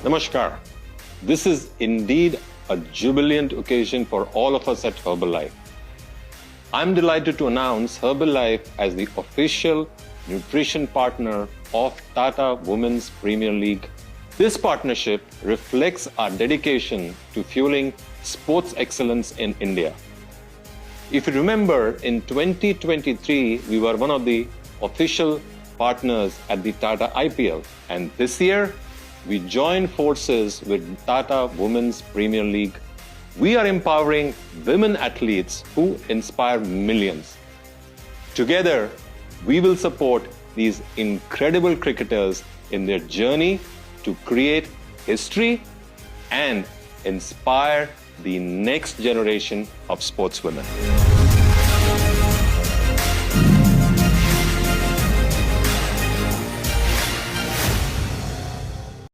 Namaskar. This is indeed a jubilant occasion for all of us at Herbalife. I'm delighted to announce Herbalife as the official nutrition partner of Tata Women's Premier League. This partnership reflects our dedication to fueling sports excellence in India. If you remember, in 2023, we were one of the official partners at the Tata IPL, and this year, we joined forces with Tata Women's Premier League. We are empowering women athletes who inspire millions. Together, we will support these incredible cricketers in their journey to create history and inspire the next generation of sportswomen.